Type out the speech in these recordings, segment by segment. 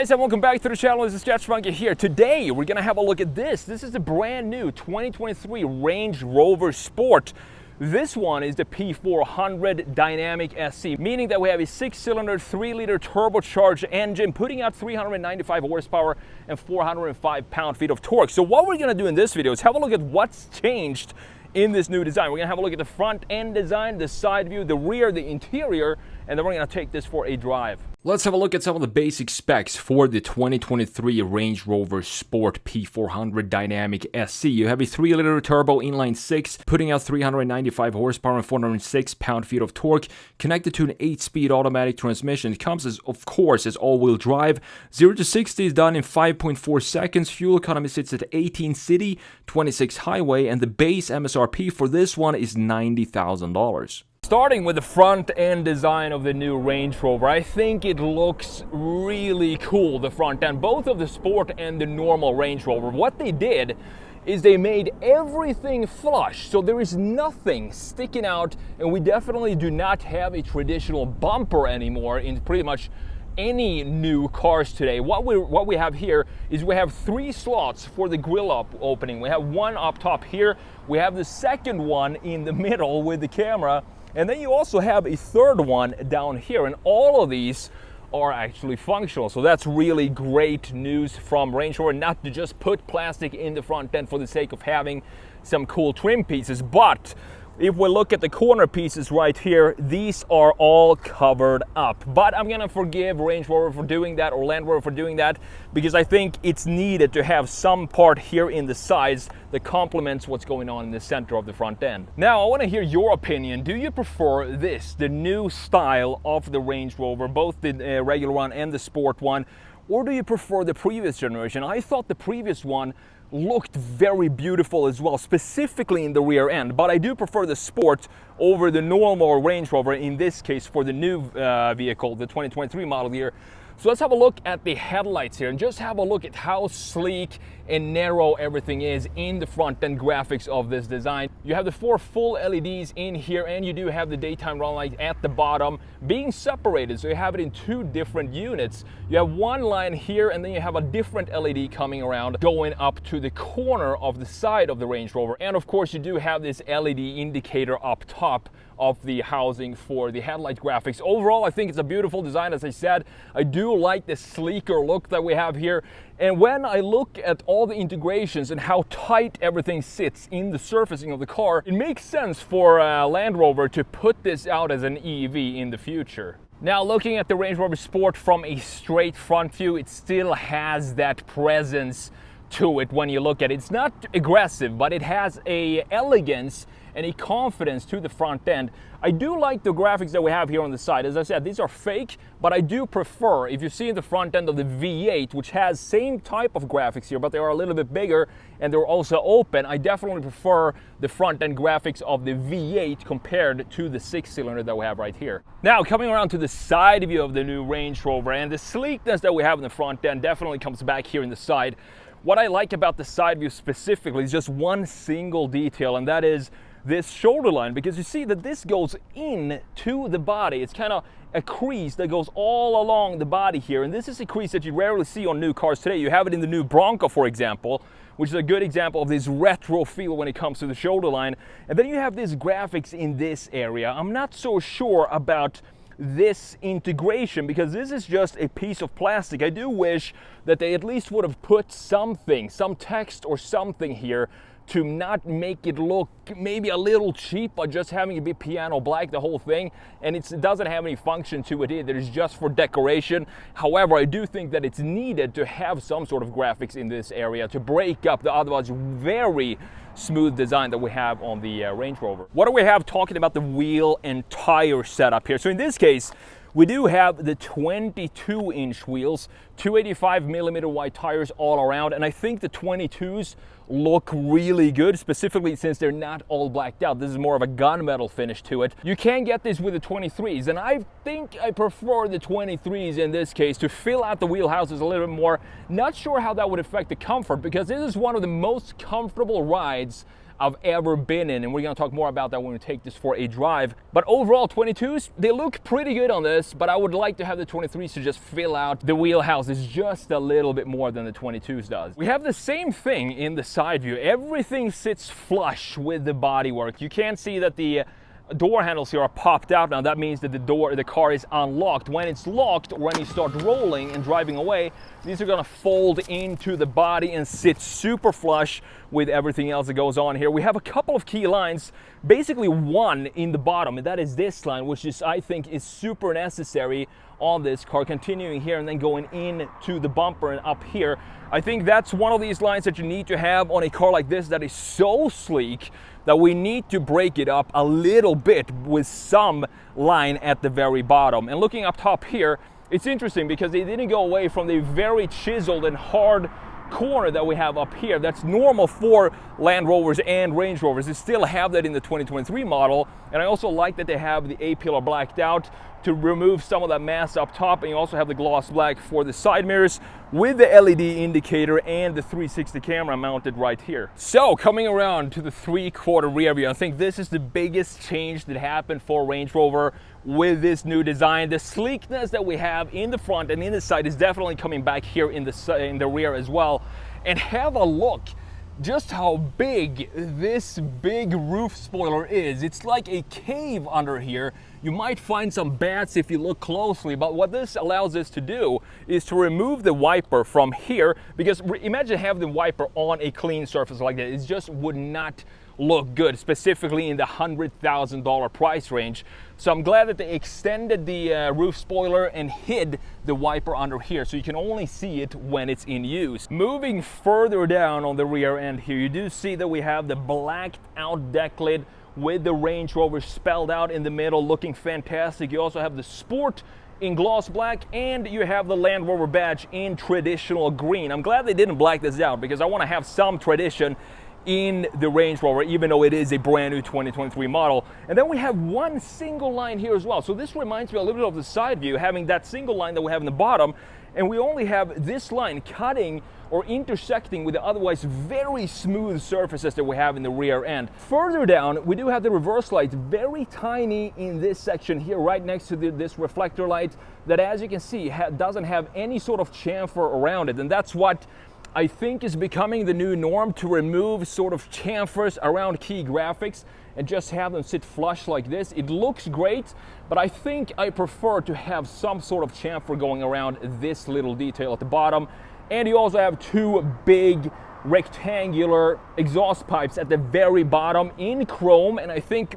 guys, and welcome back to the channel. This is TheSketchMonkey here. Today we're gonna have a look at this. This is the brand new 2023 Range Rover Sport. This one is the P400 Dynamic SC, meaning that we have a 6-cylinder, 3-liter turbocharged engine, putting out 395 horsepower and 405 pound-feet of torque. So what we're gonna do in this video is have a look at what's changed in this new design. We're gonna have a look at the front end design, the side view, the rear, the interior, and then we're gonna take this for a drive. Let's have a look at some of the basic specs for the 2023 Range Rover Sport P400 Dynamic SC. You have a 3-liter turbo inline 6, putting out 395 horsepower and 406 pound-feet of torque, connected to an 8-speed automatic transmission. It comes as, of course, as all-wheel drive. 0 to 60 is done in 5.4 seconds. Fuel economy sits at 18 city, 26 highway, and the base MSRP for this one is $90,000. Starting with the front end design of the new Range Rover, I think it looks really cool, the front end, both of the Sport and the normal Range Rover. What they did is they made everything flush, so there is nothing sticking out, and we definitely do not have a traditional bumper anymore in pretty much any new cars today. What we have here is we have 3 slots for the grill opening. We have one up top here, we have the second one in the middle with the camera, and then you also have a third one down here, and all of these are actually functional. So that's really great news from Range Rover, not to just put plastic in the front end for the sake of having some cool trim pieces. But if we look at the corner pieces right here, these are all covered up. But I'm gonna forgive Range Rover for doing that, or Land Rover for doing that, because I think it's needed to have some part here in the sides that complements what's going on in the center of the front end. Now, I wanna hear your opinion. Do you prefer this, the new style of the Range Rover, both the regular one and the Sport one, or do you prefer the previous generation? I thought the previous one looked very beautiful as well, specifically in the rear end, but I do prefer the Sport over the normal Range Rover, in this case for the new vehicle, the 2023 model year. So let's have a look at the headlights here and just have a look at how sleek and narrow everything is in the front end graphics of this design. You have the 4 full LEDs in here, and you do have the daytime running light at the bottom being separated, so you have it in 2 different units. You have one line here, and then you have a different LED coming around going up to the corner of the side of the Range Rover. And of course you do have this LED indicator up top of the housing for the headlight graphics. Overall, I think it's a beautiful design. As I said, I do like the sleeker look that we have here. And when I look at all the integrations and how tight everything sits in the surfacing of the car, it makes sense for Land Rover to put this out as an EV in the future. Now, looking at the Range Rover Sport from a straight front view, it still has that presence to it when you look at it. It's not aggressive, but it has a elegance and a confidence to the front end. I do like the graphics that we have here on the side. As I said, these are fake, but I do prefer, if you see the front end of the V8, which has same type of graphics here, but they are a little bit bigger and they're also open, I definitely prefer the front end graphics of the V8 compared to the 6-cylinder that we have right here. Now, coming around to the side view of the new Range Rover, and the sleekness that we have in the front end definitely comes back here in the side. What I like about the side view specifically is just one single detail, and that is this shoulder line, because you see that this goes in to the body. It's kind of a crease that goes all along the body here, and this is a crease that you rarely see on new cars today. You have it in the new Bronco, for example, which is a good example of this retro feel when it comes to the shoulder line. And then you have this graphics in this area. I'm not so sure about this integration, because this is just a piece of plastic. I do wish that they at least would have put something, some text or something here, to not make it look maybe a little cheap by just having it be piano black, the whole thing, and it doesn't have any function to it either. It's just for decoration. However, I do think that it's needed to have some sort of graphics in this area to break up the otherwise very smooth design that we have on the Range Rover. What do we have talking about the wheel and tire setup here? So in this case, we do have the 22-inch wheels, 285mm wide tires all around, and I think the 22s look really good, specifically since they're not all blacked out. This is more of a gunmetal finish to it. You can get this with the 23s, and I think I prefer the 23s in this case to fill out the wheelhouses a little bit more. Not sure how that would affect the comfort, because this is one of the most comfortable rides I've ever been in, and we're gonna talk more about that when we take this for a drive. But overall, 22s, they look pretty good on this, but I would like to have the 23s to just fill out the wheelhouse is just a little bit more than the 22s does. We have the same thing in the side view. Everything sits flush with the bodywork. You can see that the door handles here are popped out now. That means that the car is unlocked. When it's locked, or when you start rolling and driving away, these are gonna fold into the body and sit super flush with everything else that goes on here. We have a couple of key lines, basically one in the bottom, and that is this line, which is, I think, is super necessary on this car, continuing here and then going into the bumper and up here. I think that's one of these lines that you need to have on a car like this that is so sleek that we need to break it up a little bit with some line at the very bottom. And looking up top here, it's interesting because they didn't go away from the very chiseled and hard corner that we have up here. That's normal for Land Rovers and Range Rovers. They still have that in the 2023 model, and I also like that they have the A-pillar blacked out to remove some of that mass up top, and you also have the gloss black for the side mirrors with the LED indicator and the 360 camera mounted right here. So coming around to the 3/4 rear view, I think this is the biggest change that happened for Range Rover with this new design. The sleekness that we have in the front and in the side is definitely coming back here in the rear as well. And have a look just how big this big roof spoiler is. It's like a cave under here. You might find some bats if you look closely, but what this allows us to do is to remove the wiper from here, because imagine having the wiper on a clean surface like that. It just would not look good, specifically in the $100,000 price range. So I'm glad that they extended the roof spoiler and hid the wiper under here, so you can only see it when it's in use. Moving further down on the rear end here, you do see that we have the blacked out deck lid with the Range Rover spelled out in the middle, looking fantastic. You also have the Sport in gloss black, and you have the Land Rover badge in traditional green. I'm glad they didn't black this out because I want to have some tradition in the Range Rover, even though it is a brand new 2023 model. And then we have one single line here as well. So this reminds me a little bit of the side view, having that single line that we have in the bottom, and we only have this line cutting or intersecting with the otherwise very smooth surfaces that we have in the rear end. Further down, we do have the reverse light, very tiny in this section here, right next to this reflector light that, as you can see, doesn't have any sort of chamfer around it. And that's what I think is becoming the new norm, to remove sort of chamfers around key graphics and just have them sit flush like this. It looks great, but I think I prefer to have some sort of chamfer going around this little detail at the bottom. And you also have two big rectangular exhaust pipes at the very bottom in chrome, and I think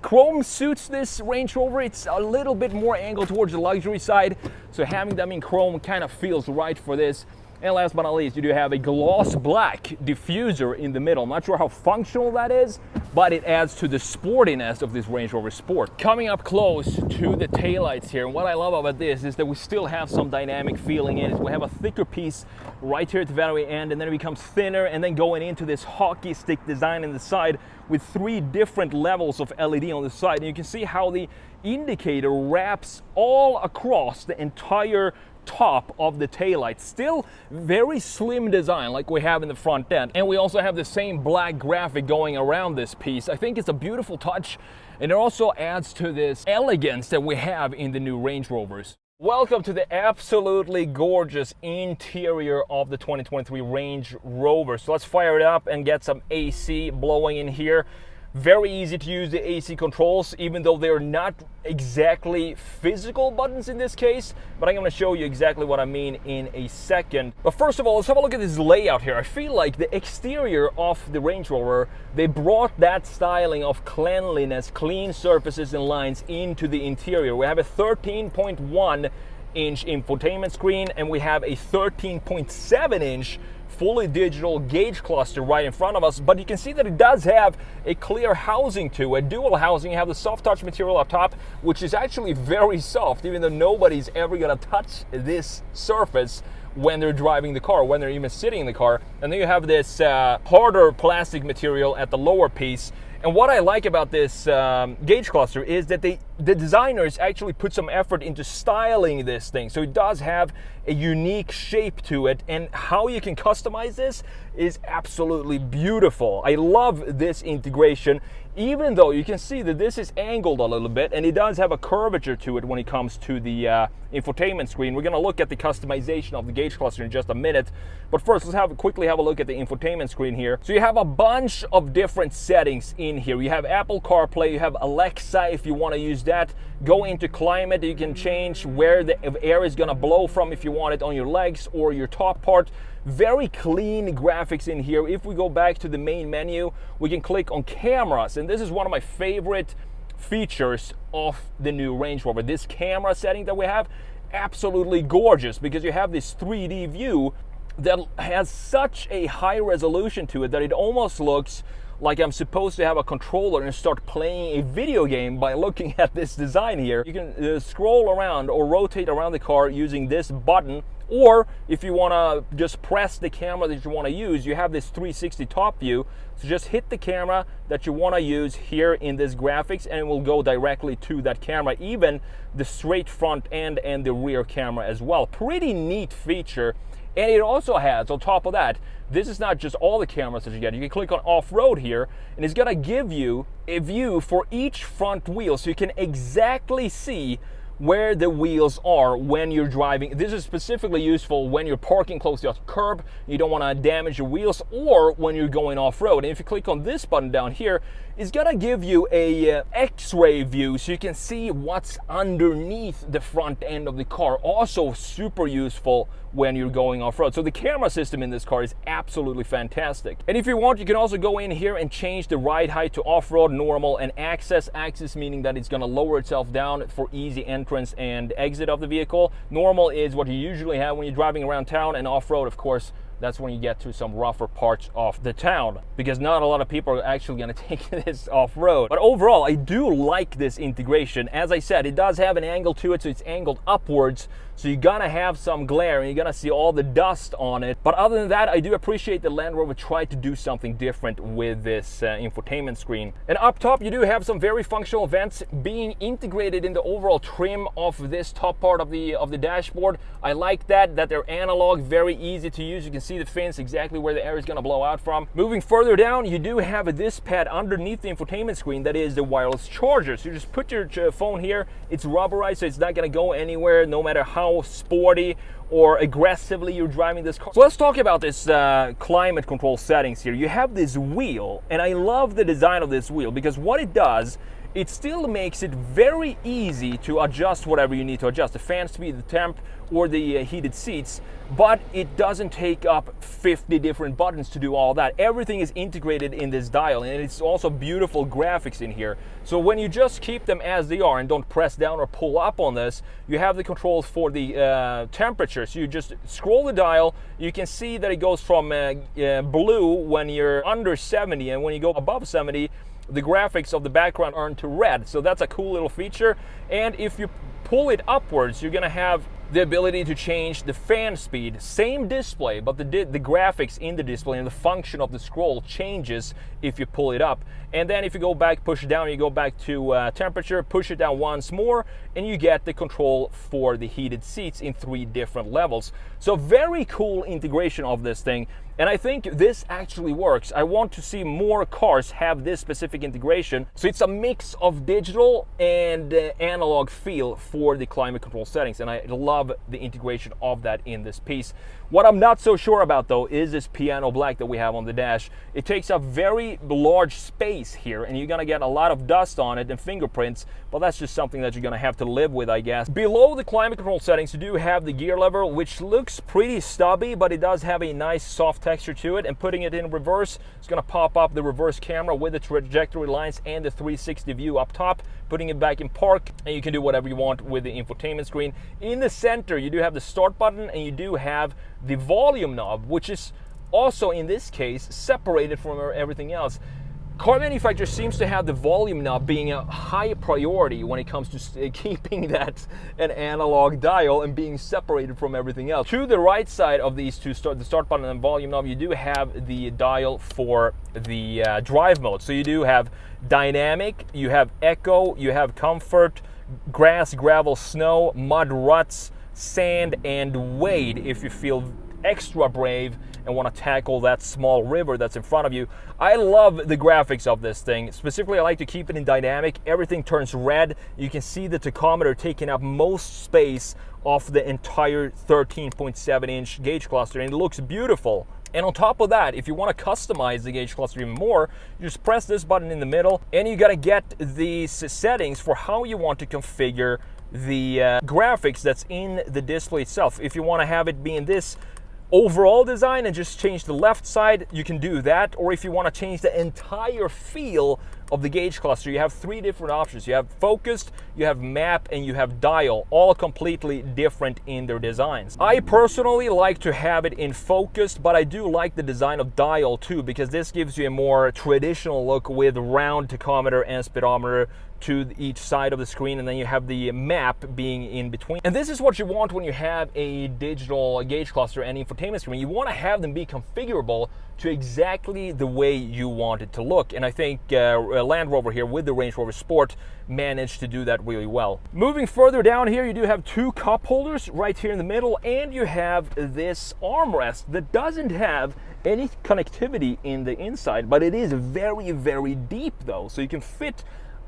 chrome suits this Range Rover. It's a little bit more angled towards the luxury side, so having them in chrome kind of feels right for this. And last but not least, you do have a gloss black diffuser in the middle. I'm not sure how functional that is, but it adds to the sportiness of this Range Rover Sport. Coming up close to the taillights here, and what I love about this is that we still have some dynamic feeling in it. We have a thicker piece right here at the very end, and then it becomes thinner, and then going into this hockey stick design in the side with 3 different levels of LED on the side. And you can see how the indicator wraps all across the entire top of the taillight. Still very slim design like we have in the front end, and we also have the same black graphic going around this piece. I think it's a beautiful touch, and it also adds to this elegance that we have in the new Range Rovers. Welcome to the absolutely gorgeous interior of the 2023 Range Rover. So let's fire it up and get some AC blowing in here. Very easy to use the AC controls, even though they're not exactly physical buttons in this case, but I'm going to show you exactly what I mean in a second. But first of all, let's have a look at this layout here. I feel like the exterior of the Range Rover, they brought that styling of cleanliness, clean surfaces and lines into the interior. We have a 13.1-inch infotainment screen, and we have a 13.7-inch fully digital gauge cluster right in front of us, but you can see that it does have a clear housing too, a dual housing. You have the soft touch material up top, which is actually very soft, even though nobody's ever gonna touch this surface when they're driving the car, when they're even sitting in the car. And then you have this harder plastic material at the lower piece. And what I like about this gauge cluster is that they the designers actually put some effort into styling this thing, so it does have a unique shape to it, and how you can customize this is absolutely beautiful. I love this integration, even though you can see that this is angled a little bit, and it does have a curvature to it when it comes to the infotainment screen. We're going to look at the customization of the gauge cluster in just a minute, but first let's quickly have a look at the infotainment screen here. So you have a bunch of different settings in here. You have Apple CarPlay, you have Alexa if you want to use that. Go into climate, you can change where the air is going to blow from if you want it on your legs or your top part. Very clean graphics in here. If we go back to the main menu, we can click on cameras, and this is one of my favorite features of the new Range Rover. This camera setting that we have, absolutely gorgeous, because you have this 3D view that has such a high resolution to it that it almost looks like I'm supposed to have a controller and start playing a video game by looking at this design here. You can scroll around or rotate around the car using this button, or if you want to just press the camera that you want to use, you have this 360 top view. So just hit the camera that you want to use here in this graphics, and it will go directly to that camera, even the straight front end and the rear camera as well. Pretty neat feature. And it also has, on top of that, this is not just all the cameras that you get. You can click on off-road here, and it's going to give you a view for each front wheel, so you can exactly see where the wheels are when you're driving. This is specifically useful when you're parking close to a curb, you don't want to damage your wheels, or when you're going off-road. And if you click on this button down here, it's gonna give you a X-ray view, so you can see what's underneath the front end of the car. Also super useful when you're going off-road. So the camera system in this car is absolutely fantastic. And if you want, you can also go in here and change the ride height to off-road, normal, and access. Access meaning that it's gonna lower itself down for easy entrance and exit of the vehicle. Normal is what you usually have when you're driving around town, and off-road, of course, that's when you get to some rougher parts of the town, because not a lot of people are actually going to take this off-road. But overall, I do like this integration. As I said, it does have an angle to it, so it's angled upwards, so you're gonna have some glare and you're gonna see all the dust on it. But other than that, I do appreciate that Land Rover tried to do something different with this infotainment screen. And up top, you do have some very functional vents being integrated in the overall trim of this top part of the dashboard. I like that they're analog, very easy to use. You can see the fins, exactly where the air is gonna blow out from. Moving further down, you do have this pad underneath the infotainment screen that is the wireless charger. So you just put your phone here, it's rubberized, so it's not gonna go anywhere, no matter how sporty or aggressively you're driving this car. So let's talk about this climate control settings here. You have this wheel, and I love the design of this wheel, because what it does, it still makes it very easy to adjust whatever you need to adjust, the fan speed, the temp, or the heated seats, but it doesn't take up 50 different buttons to do all that. Everything is integrated in this dial, and it's also beautiful graphics in here. So when you just keep them as they are and don't press down or pull up on this, you have the controls for the temperature. So you just scroll the dial, you can see that it goes from blue when you're under 70, and when you go above 70, the graphics of the background turn to red. So that's a cool little feature. And if you pull it upwards, you're gonna have the ability to change the fan speed. Same display, but the graphics in the display and the function of the scroll changes if you pull it up. And then if you go back, push it down, you go back to temperature, push it down once more, and you get the control for the heated seats in 3 different levels. So very cool integration of this thing. And I think this actually works. I want to see more cars have this specific integration. So it's a mix of digital and analog feel for the climate control settings. And I love the integration of that in this piece. What I'm not so sure about though is this piano black that we have on the dash. It takes up very large space here, and you're gonna get a lot of dust on it and fingerprints, but that's just something that you're gonna have to live with, I guess. Below the climate control settings, you do have the gear lever, which looks pretty stubby, but it does have a nice soft texture to it. And putting it in reverse, it's gonna pop up the reverse camera with the trajectory lines and the 360 view up top. Putting it back in park, and you can do whatever you want with the infotainment screen. In the center, you do have the start button, and you do have the volume knob, which is also in this case separated from everything else. Car manufacturer seems to have the volume knob being a high priority when it comes to keeping that an analog dial and being separated from everything else. To the right side of these two, the start button and volume knob, you do have the dial for the drive mode. So you do have dynamic, you have echo, you have comfort, grass, gravel, snow, mud, ruts, sand, and wade if you feel extra brave and want to tackle that small river that's in front of you. I love the graphics of this thing. Specifically, I like to keep it in dynamic. Everything turns red. You can see the tachometer taking up most space off the entire 13.7-inch gauge cluster, and it looks beautiful. And on top of that, if you want to customize the gauge cluster even more, you just press this button in the middle, and you got to get these settings for how you want to configure the graphics that's in the display itself. If you want to have it be in this overall design and just change the left side, you can do that. Or if you want to change the entire feel of the gauge cluster, you have three different options. You have focused, you have map, and you have dial, all completely different in their designs. I personally like to have it in focused, but I do like the design of dial too, because this gives you a more traditional look with round tachometer and speedometer to each side of the screen, and then you have the map being in between. And this is what you want when you have a digital gauge cluster and infotainment screen. You want to have them be configurable to exactly the way you want it to look. And I think Land Rover here with the Range Rover Sport managed to do that really well. Moving further down here, you do have two cup holders right here in the middle, and you have this armrest that doesn't have any connectivity in the inside, but it is very, very deep though. So you can fit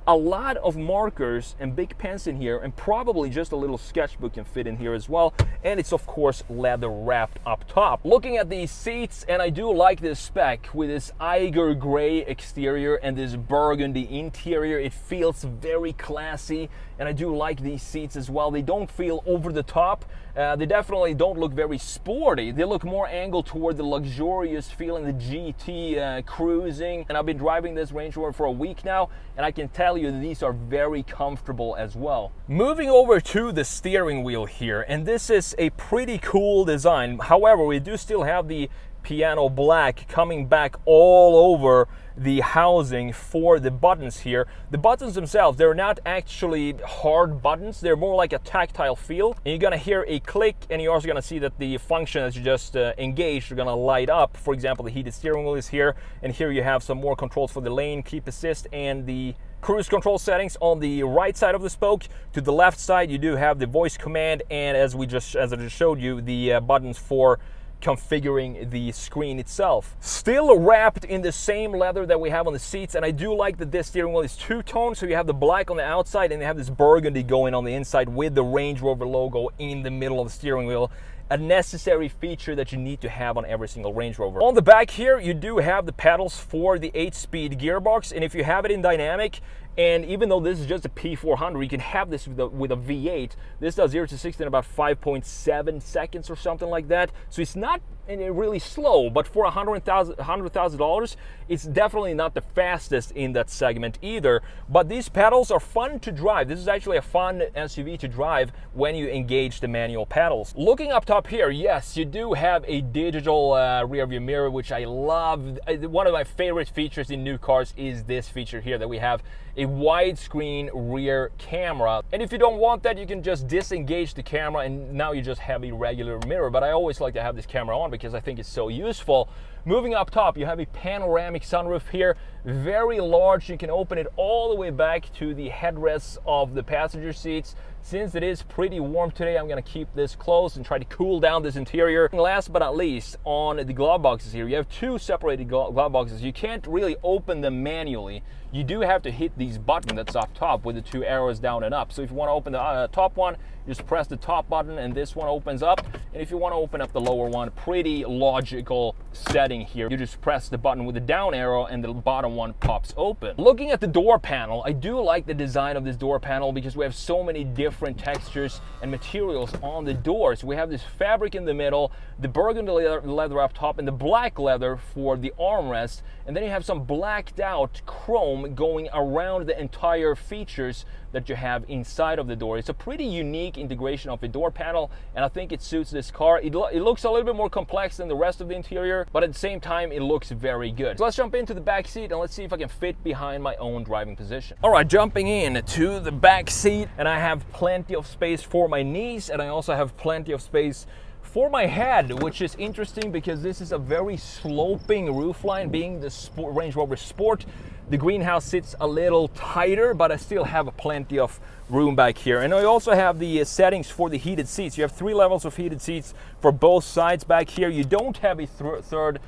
a lot of markers and big pens in here, and probably just a little sketchbook can fit in here as well. And it's of course leather wrapped up top. Looking at these seats, and I do like this spec with this Eiger gray exterior and this burgundy interior. It feels very classy, and I do like these seats as well. They don't feel over the top. They definitely don't look very sporty. They look more angled toward the luxurious feeling, the GT cruising. And I've been driving this Range Rover for a week now, and I can tell you that these are very comfortable as well. Moving over to the steering wheel here, and this is a pretty cool design. However, we do still have the piano black coming back all over the housing for the buttons here. The buttons themselves, they're not actually hard buttons, they're more like a tactile feel. And you're gonna hear a click, and you're also gonna see that the function that you just engaged are gonna light up. For example, the heated steering wheel is here, and here you have some more controls for the lane, keep assist, and the cruise control settings on the right side of the spoke. To the left side, you do have the voice command, and as I just showed you, the buttons for configuring the screen itself. Still wrapped in the same leather that we have on the seats, and I do like that this steering wheel is two-tone, so you have the black on the outside and you have this burgundy going on the inside with the Range Rover logo in the middle of the steering wheel. A necessary feature that you need to have on every single Range Rover. On the back here, you do have the pedals for the 8-speed gearbox, and if you have it in dynamic, and even though this is just a P400, you can have this with a V8. This does 0 to 60 in about 5.7 seconds or something like that. So it's not really slow, but for $100,000, it's definitely not the fastest in that segment either. But these pedals are fun to drive. This is actually a fun SUV to drive when you engage the manual pedals. Looking up top here, yes, you do have a digital rear view mirror, which I love. One of my favorite features in new cars is this feature here, that we have a widescreen rear camera. And if you don't want that, you can just disengage the camera, and now you just have a regular mirror. But I always like to have this camera on because I think it's so useful. Moving up top, you have a panoramic sunroof here, very large. You can open it all the way back to the headrests of the passenger seats. Since it is pretty warm today, I'm gonna keep this closed and try to cool down this interior. And last but not least, on the glove boxes here, you have two separated glove boxes. You can't really open them manually. You do have to hit these buttons that's up top with the two arrows down and up. So if you want to open the top one, you just press the top button and this one opens up. And if you want to open up the lower one, pretty logical setting here. You just press the button with the down arrow and the bottom one pops open. Looking at the door panel, I do like the design of this door panel because we have so many different textures and materials on the doors. We have this fabric in the middle, the burgundy leather up top, and the black leather for the armrest. And then you have some blacked out chrome going around the entire features that you have inside of the door. It's a pretty unique unique integration of a door panel, and I think it suits this car. It looks a little bit more complex than the rest of the interior, but at the same time, it looks very good. So let's jump into the back seat and let's see if I can fit behind my own driving position. All right, jumping in to the back seat, and I have plenty of space for my knees, and I also have plenty of space for my head, which is interesting because this is a very sloping roofline. Being the Range Rover Sport, the greenhouse sits a little tighter, but I still have plenty of room back here. And I also have the settings for the heated seats. You have 3 levels of heated seats for both sides back here. You don't have a third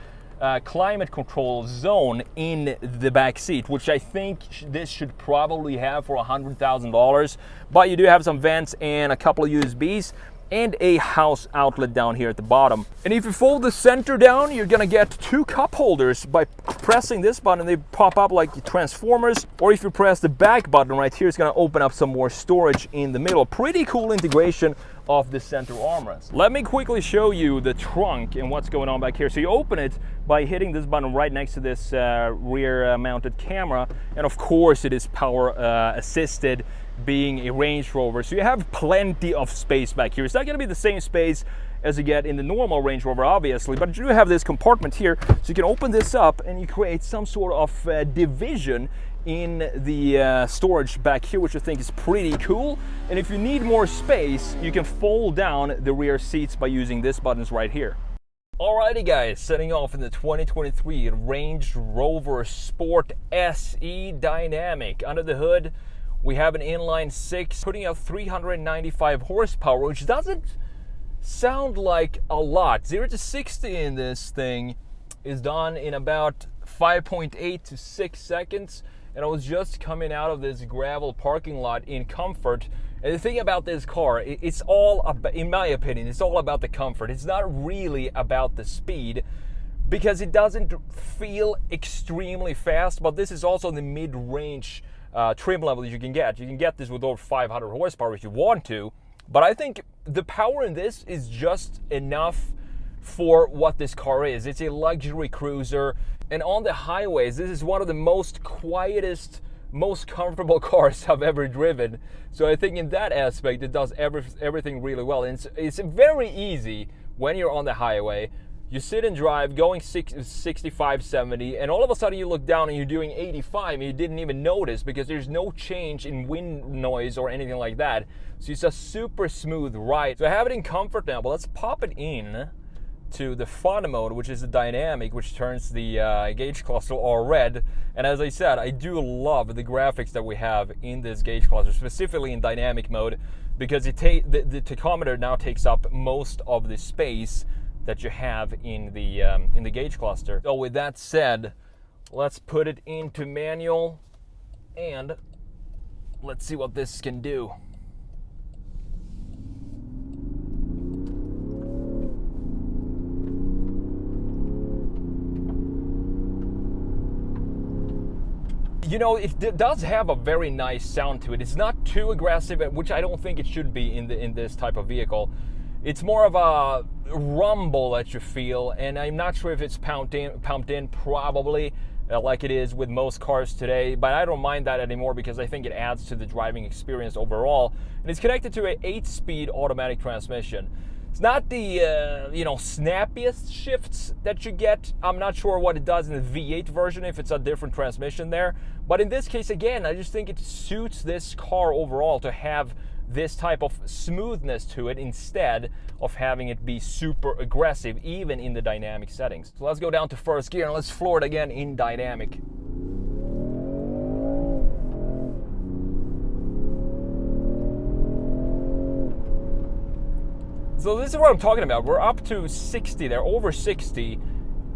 climate control zone in the back seat, which I think this should probably have for $100,000. But you do have some vents and a couple of USBs and a house outlet down here at the bottom. And if you fold the center down, you're gonna get 2 cup holders by pressing this button. They pop up like transformers, or if you press the back button right here, it's gonna open up some more storage in the middle. Pretty cool integration of the center armrest. Let me quickly show you the trunk and what's going on back here. So you open it by hitting this button right next to this rear mounted camera, and of course it is power assisted, being a Range Rover. So you have plenty of space back here. It's not gonna be the same space as you get in the normal Range Rover, obviously, but you do have this compartment here, so you can open this up and you create some sort of division in the storage back here, which I think is pretty cool. And if you need more space, you can fold down the rear seats by using these buttons right here. Alrighty guys, setting off in the 2023 Range Rover Sport SE Dynamic. Under the hood, we have an inline 6 putting out 395 horsepower, which doesn't sound like a lot. 0 to 60 in this thing is done in about 5.8 to 6 seconds. And I was just coming out of this gravel parking lot in comfort. And the thing about this car, it's all about, in my opinion, it's all about the comfort. It's not really about the speed, because it doesn't feel extremely fast, but this is also the mid-range trim level you can get. You can get this with over 500 horsepower if you want to, but I think the power in this is just enough for what this car is. It's a luxury cruiser, and on the highways, this is one of the most quietest, most comfortable cars I've ever driven. So I think in that aspect, it does everything really well. And it's very easy when you're on the highway. You sit and drive going 65, 70, and all of a sudden you look down and you're doing 85 and you didn't even notice because there's no change in wind noise or anything like that. So it's a super smooth ride. So I have it in comfort now, but let's pop it in to the fun mode, which is the dynamic, which turns the gauge cluster all red. And as I said, I do love the graphics that we have in this gauge cluster, specifically in dynamic mode, because the tachometer now takes up most of the space that you have in the gauge cluster. So with that said, let's put it into manual and let's see what this can do. You know, it does have a very nice sound to it. It's not too aggressive, which I don't think it should be in this type of vehicle. It's more of a rumble that you feel, and I'm not sure if it's pumped in probably, like it is with most cars today, but I don't mind that anymore because I think it adds to the driving experience overall. And it's connected to an 8-speed automatic transmission. It's not the snappiest shifts that you get. I'm not sure what it does in the V8 version, if it's a different transmission there. But in this case, again, I just think it suits this car overall to have this type of smoothness to it instead of having it be super aggressive, even in the dynamic settings. So let's go down to first gear and let's floor it again in dynamic. So this is what I'm talking about. We're up to 60 there, over 60,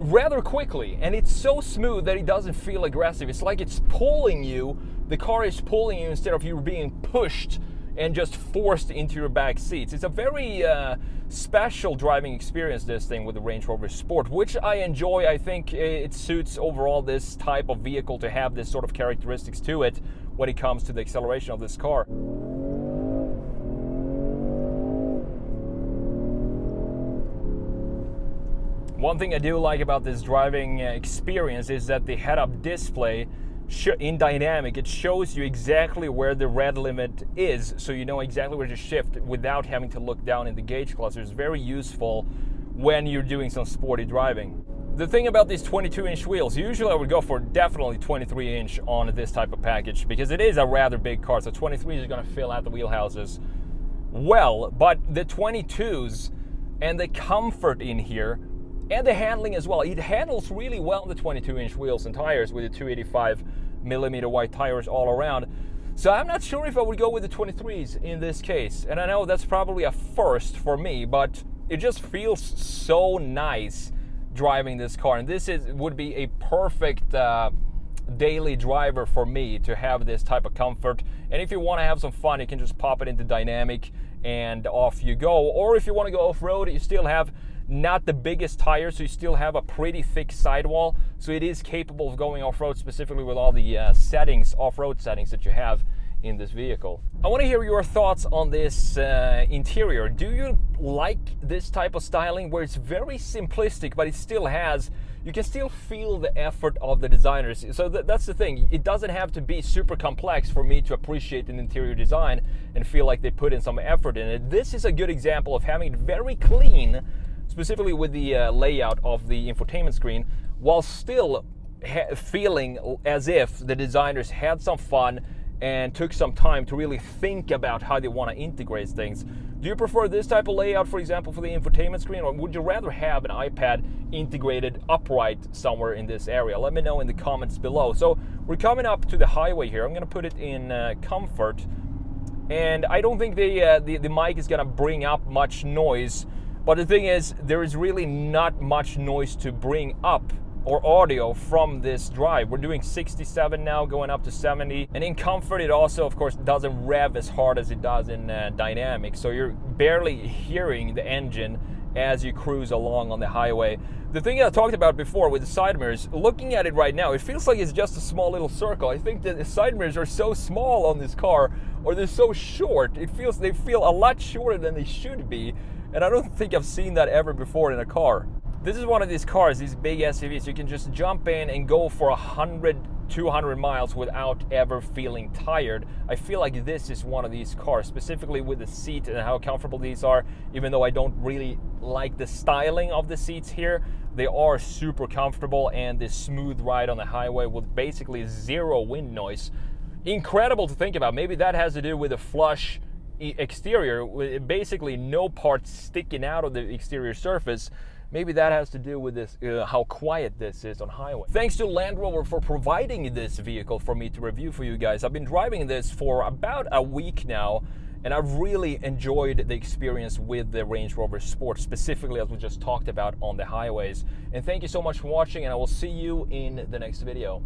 rather quickly. And it's so smooth that it doesn't feel aggressive. It's like it's pulling you. The car is pulling you instead of you being pushed and just forced into your back seats. It's a very special driving experience, this thing with the Range Rover Sport, which I enjoy. I think it suits overall this type of vehicle to have this sort of characteristics to it when it comes to the acceleration of this car. One thing I do like about this driving experience is that the head-up display in dynamic, it shows you exactly where the red limit is, so you know exactly where to shift without having to look down in the gauge cluster. It's very useful when you're doing some sporty driving. The thing about these 22-inch wheels, usually I would go for definitely 23-inch on this type of package, because it is a rather big car, so 23 is going to fill out the wheelhouses well, but the 22s and the comfort in here and the handling as well, it handles really well the 22-inch wheels and tires with the 285mm wide tires all around. So I'm not sure if I would go with the 23s in this case, and I know that's probably a first for me, but it just feels so nice driving this car, and this would be a perfect daily driver for me to have this type of comfort. And if you want to have some fun, you can just pop it into dynamic and off you go. Or if you want to go off-road, you still have not the biggest tires, so you still have a pretty thick sidewall, so it is capable of going off-road, specifically with all the settings, off-road settings that you have in this vehicle. I want to hear your thoughts on this interior. Do you like this type of styling where it's very simplistic, but it still has, you can still feel the effort of the designers? So that's the thing, it doesn't have to be super complex for me to appreciate an interior design and feel like they put in some effort in it. This is a good example of having it very clean, specifically with the layout of the infotainment screen, while still feeling as if the designers had some fun and took some time to really think about how they want to integrate things. Do you prefer this type of layout, for example, for the infotainment screen, or would you rather have an iPad integrated upright somewhere in this area? Let me know in the comments below. So we're coming up to the highway here. I'm going to put it in comfort, and I don't think the mic is going to bring up much noise, but the thing is, there is really not much noise to bring up or audio from this drive. We're doing 67 now, going up to 70, and in comfort it also of course doesn't rev as hard as it does in dynamic, so you're barely hearing the engine as you cruise along on the highway. The thing I talked about before with the side mirrors, looking at it right now, it feels like it's just a small little circle. I think that the side mirrors are so small on this car, or they're so short, they feel a lot shorter than they should be, and I don't think I've seen that ever before in a car. This is one of these cars, these big SUVs, you can just jump in and go for 100, 200 miles without ever feeling tired. I feel like this is one of these cars, specifically with the seat and how comfortable these are. Even though I don't really like the styling of the seats here, they are super comfortable, and this smooth ride on the highway with basically zero wind noise. Incredible to think about. Maybe that has to do with a flush exterior, with basically no parts sticking out of the exterior surface. Maybe that has to do with this, how quiet this is on highway. Thanks to Land Rover for providing this vehicle for me to review for you guys. I've been driving this for about a week now, and I've really enjoyed the experience with the Range Rover Sport, specifically as we just talked about on the highways. And thank you so much for watching, and I will see you in the next video.